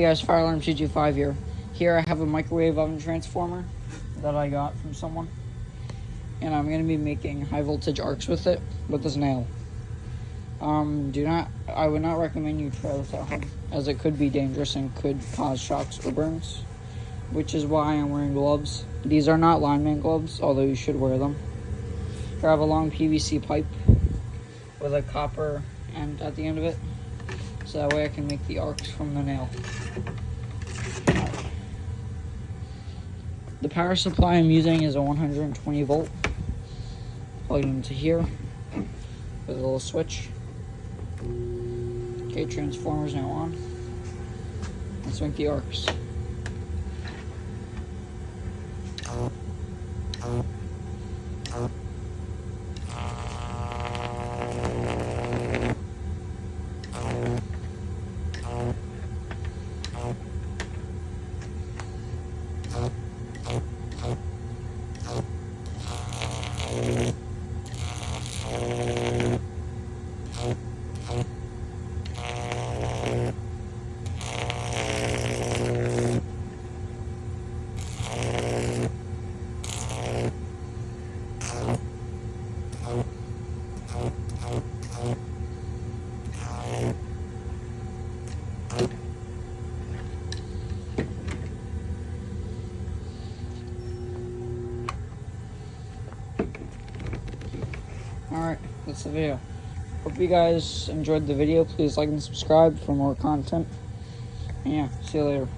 Hey guys, Fire Alarm GG5 here. Here I have a microwave oven transformer that I got from someone. And I'm going to be making high voltage arcs with it, with this nail. I would not recommend you try this at home, as it could be dangerous and could cause shocks or burns. Which is why I'm wearing gloves. These are not lineman gloves, although you should wear them. Here I have a long PVC pipe with a copper end at the end of it. So that way I can make the arcs from the nail. The power supply I'm using is a 120 volt. Plug it into here with a little switch. Okay, transformer's now on. Let's make the arcs. Alright, that's the video. Hope you guys enjoyed the video. Please like and subscribe for more content. And yeah, see you later.